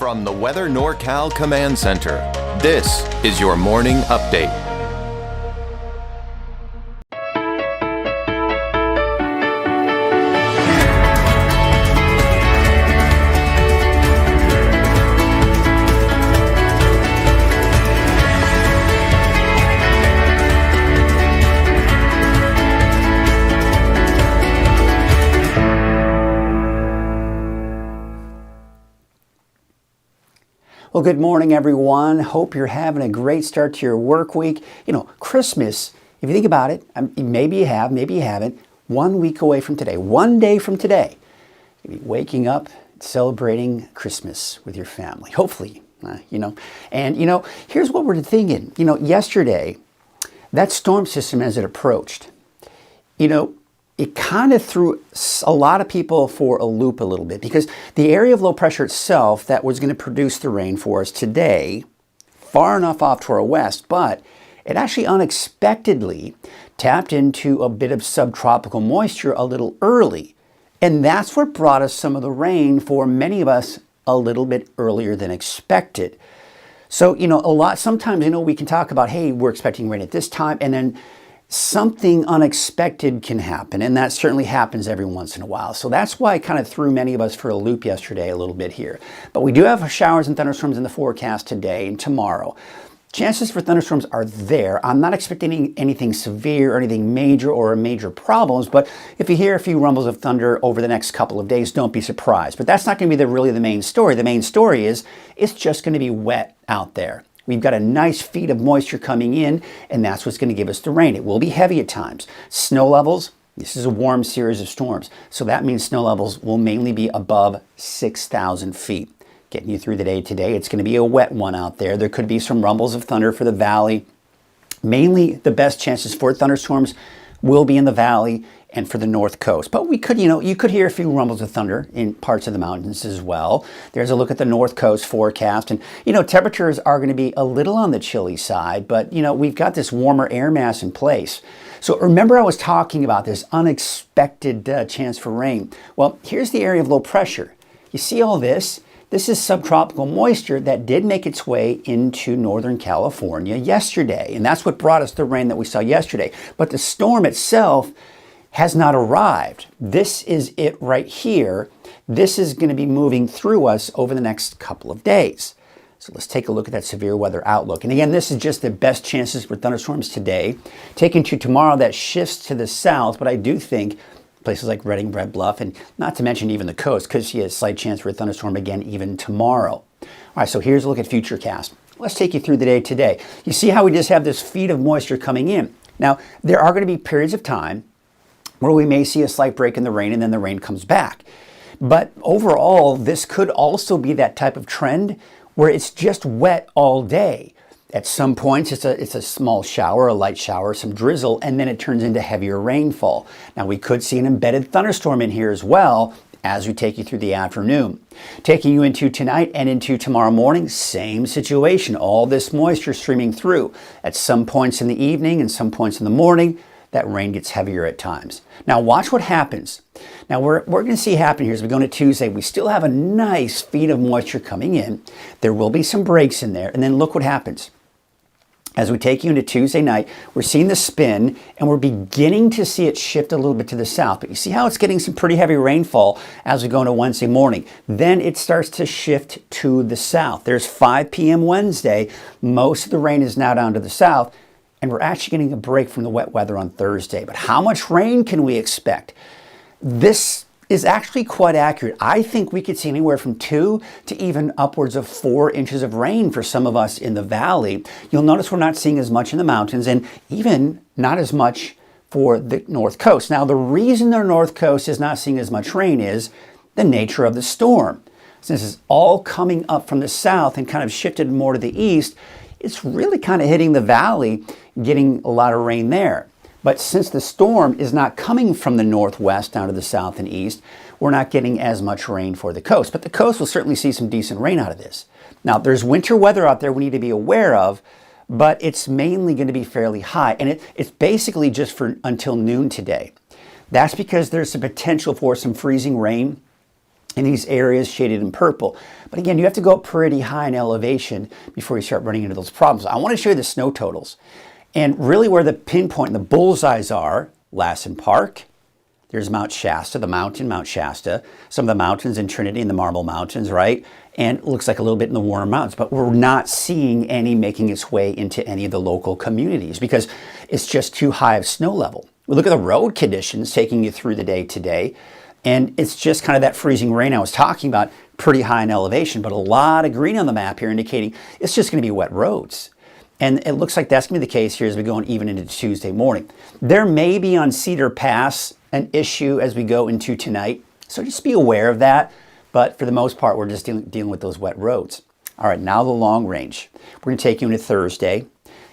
From the Weather NorCal Command Center, this is your morning update. Well, good morning, everyone. Hope you're having a great start to your work week. You know, Christmas, if you think about it, maybe you have, maybe you haven't, 1 week away from today, 1 day from today, you'll be waking up, celebrating Christmas with your family, hopefully, And, here's what we're thinking. Yesterday, that storm system as it approached, it kind of threw a lot of people for a loop a little bit because the area of low pressure itself that was going to produce the rain for us today, far enough off to our west, but it actually unexpectedly tapped into a bit of subtropical moisture a little early. And that's what brought us some of the rain for many of us a little bit earlier than expected. So, sometimes, we can talk about, hey, we're expecting rain at this time, and then something unexpected can happen, and that certainly happens every once in a while. So that's why it kind of threw many of us for a loop yesterday a little bit here. But we do have showers and thunderstorms in the forecast today and tomorrow. Chances for thunderstorms are there. I'm not expecting anything severe or anything major or major problems, but if you hear a few rumbles of thunder over the next couple of days, don't be surprised. But that's not going to be really the main story. The main story is it's just going to be wet out there. We've got a nice feed of moisture coming in, and that's what's going to give us the rain. It will be heavy at times. Snow levels, this is a warm series of storms, so that means snow levels will mainly be above 6,000 feet. Getting you through the day today, it's going to be a wet one out there. There could be some rumbles of thunder for the valley. Mainly, the best chances for thunderstorms will be in the valley and for the north coast. But we could, you could hear a few rumbles of thunder in parts of the mountains as well. There's a look at the north coast forecast. And, temperatures are going to be a little on the chilly side, but, we've got this warmer air mass in place. So remember I was talking about this unexpected chance for rain. Well, here's the area of low pressure. You see all this? This is subtropical moisture that did make its way into Northern California yesterday. And that's what brought us the rain that we saw yesterday. But the storm itself has not arrived. This is it right here. This is going to be moving through us over the next couple of days. So let's take a look at that severe weather outlook. And again, this is just the best chances for thunderstorms today. Taking to tomorrow, that shifts to the south, but I do think places like Redding, Red Bluff, and not to mention even the coast could see a slight chance for a thunderstorm again even tomorrow. All right, so here's a look at Futurecast. Let's take you through the day today. You see how we just have this feed of moisture coming in. Now, there are going to be periods of time where we may see a slight break in the rain and then the rain comes back. But overall, this could also be that type of trend where it's just wet all day. At some points, it's a small shower, a light shower, some drizzle, and then it turns into heavier rainfall. Now, we could see an embedded thunderstorm in here as well as we take you through the afternoon. Taking you into tonight and into tomorrow morning, same situation. All this moisture streaming through. At some points in the evening and some points in the morning, that rain gets heavier at times. Now watch what happens. Now we're going to see happen here as we go into Tuesday. We still have a nice feed of moisture coming in. There will be some breaks in there, and then look what happens. As we take you into Tuesday night, we're seeing the spin, and we're beginning to see it shift a little bit to the south. But you see how it's getting some pretty heavy rainfall as we go into Wednesday morning. Then it starts to shift to the south. There's 5 p.m. Wednesday. Most of the rain is now down to the south. And we're actually getting a break from the wet weather on Thursday. But how much rain can we expect? This is actually quite accurate. I think we could see anywhere from 2 to even upwards of 4 inches of rain for some of us in the valley. You'll notice we're not seeing as much in the mountains and even not as much for the north coast. Now, the reason the north coast is not seeing as much rain is the nature of the storm. Since it's all coming up from the south and kind of shifted more to the east, it's really kind of hitting the valley, getting a lot of rain there. But since the storm is not coming from the northwest down to the south and east, we're not getting as much rain for the coast. But the coast will certainly see some decent rain out of this. Now, there's winter weather out there we need to be aware of, but it's mainly going to be fairly high. And it's basically just for until noon today. That's because there's a potential for some freezing rain in these areas shaded in purple. But again, you have to go up pretty high in elevation before you start running into those problems. I want to show you the snow totals. And really where the pinpoint and the bullseyes are, Lassen Park, there's Mount Shasta, the mountain, Mount Shasta, some of the mountains in Trinity and the Marble Mountains, right? And it looks like a little bit in the Warren Mountains, but we're not seeing any making its way into any of the local communities because it's just too high of snow level. We look at the road conditions taking you through the day today, and it's just kind of that freezing rain I was talking about, pretty high in elevation, but a lot of green on the map here indicating it's just going to be wet roads. And it looks like that's going to be the case here as we go on even into Tuesday morning. There may be on Cedar Pass an issue as we go into tonight, so just be aware of that. But for the most part, we're just dealing with those wet roads. All right, now the long range. We're going to take you into Thursday.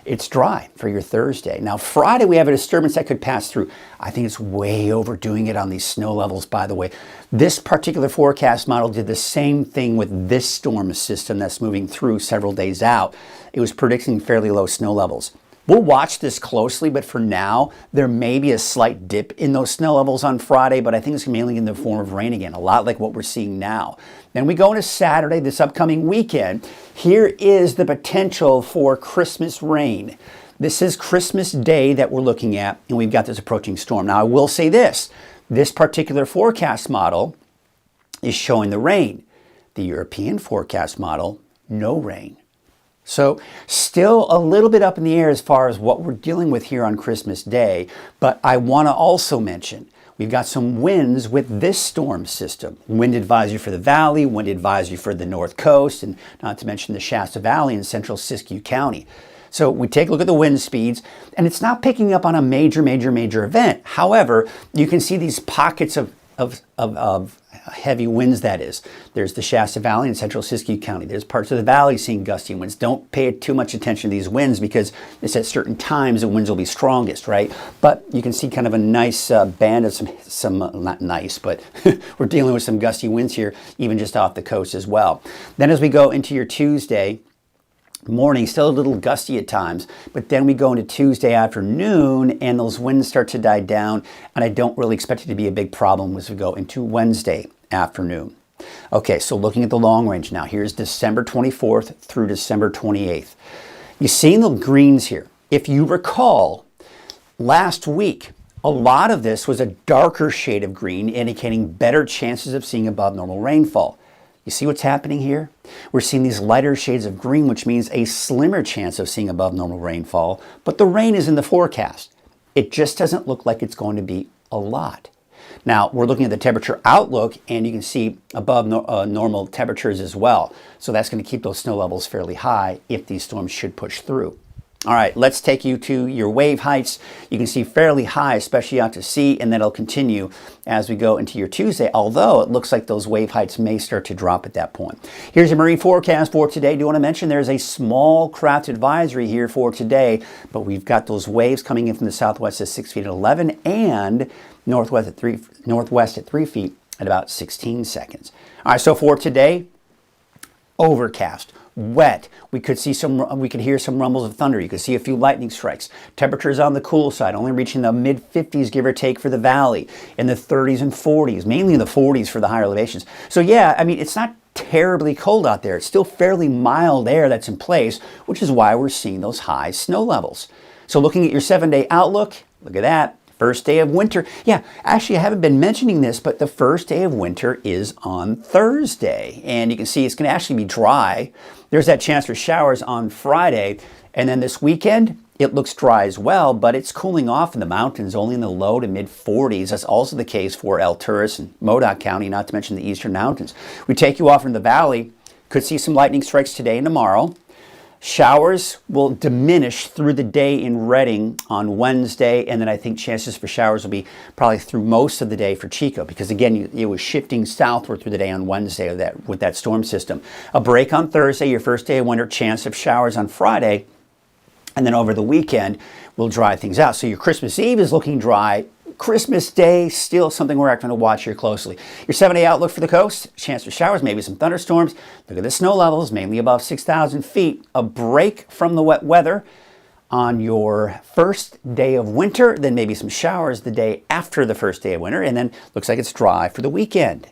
It's dry for your Thursday. Now, Friday, we have a disturbance that could pass through. I think it's way overdoing it on these snow levels, by the way. This particular forecast model did the same thing with this storm system that's moving through several days out. It was predicting fairly low snow levels. We'll watch this closely, but for now, there may be a slight dip in those snow levels on Friday, but I think it's mainly in the form of rain again, a lot like what we're seeing now. Then we go into Saturday, this upcoming weekend. Here is the potential for Christmas rain. This is Christmas Day that we're looking at, and we've got this approaching storm. Now, I will say this particular forecast model is showing the rain. The European forecast model, no rain. So still a little bit up in the air as far as what we're dealing with here on Christmas Day, but I want to also mention we've got some winds with this storm system. Wind advisory for the valley, wind advisory for the north coast, and not to mention the Shasta Valley in central Siskiyou County. So we take a look at the wind speeds, and it's not picking up on a major event. However, you can see these pockets of heavy winds, that is. There's the Shasta Valley in central Siskiyou County. There's parts of the valley seeing gusty winds. Don't pay too much attention to these winds because it's at certain times the winds will be strongest, right? But you can see kind of a nice band of some not nice, but we're dealing with some gusty winds here, even just off the coast as well. Then as we go into your Tuesday morning, still a little gusty at times, but then we go into Tuesday afternoon and those winds start to die down, and I don't really expect it to be a big problem as we go into Wednesday afternoon. Okay, so looking at the long range now, here's December 24th through December 28th. You see the greens here. If you recall, last week, a lot of this was a darker shade of green, indicating better chances of seeing above normal rainfall. You see what's happening here? We're seeing these lighter shades of green, which means a slimmer chance of seeing above normal rainfall, but the rain is in the forecast. It just doesn't look like it's going to be a lot. Now, we're looking at the temperature outlook, and you can see above normal temperatures as well. So that's going to keep those snow levels fairly high if these storms should push through. All right, let's take you to your wave heights. You can see fairly high, especially out to sea, and that'll continue as we go into your Tuesday, although it looks like those wave heights may start to drop at that point. Here's your marine forecast for today. Do want to mention there's a small craft advisory here for today, but we've got those waves coming in from the southwest at 6 feet at 11 and northwest at 3 feet at about 16 seconds. All right, so for today, overcast, wet. We could hear some rumbles of thunder. You could see a few lightning strikes. Temperatures on the cool side, only reaching the mid-50s, give or take, for the valley, in the 30s and 40s, mainly in the 40s for the higher elevations. So yeah, I mean, it's not terribly cold out there. It's still fairly mild air that's in place, which is why we're seeing those high snow levels. So looking at your 7-day outlook, look at that. First day of winter. Yeah, actually, I haven't been mentioning this, but the first day of winter is on Thursday. And you can see it's going to actually be dry. There's that chance for showers on Friday. And then this weekend, it looks dry as well, but it's cooling off in the mountains, only in the low to mid 40s. That's also the case for El Turris and Modoc County, not to mention the eastern mountains. We take you off into the valley. Could see some lightning strikes today and tomorrow. Showers will diminish through the day in Redding on Wednesday, and then I think chances for showers will be probably through most of the day for Chico, because again, it was shifting southward through the day on Wednesday with that storm system. A break on Thursday, your first day of winter, chance of showers on Friday, and then over the weekend, we'll dry things out. So your Christmas Eve is looking dry. Christmas Day, still something we're going to watch here closely. Your 7-day outlook for the coast, chance for showers, maybe some thunderstorms. Look at the snow levels, mainly above 6,000 feet. A break from the wet weather on your first day of winter, then maybe some showers the day after the first day of winter, and then looks like it's dry for the weekend.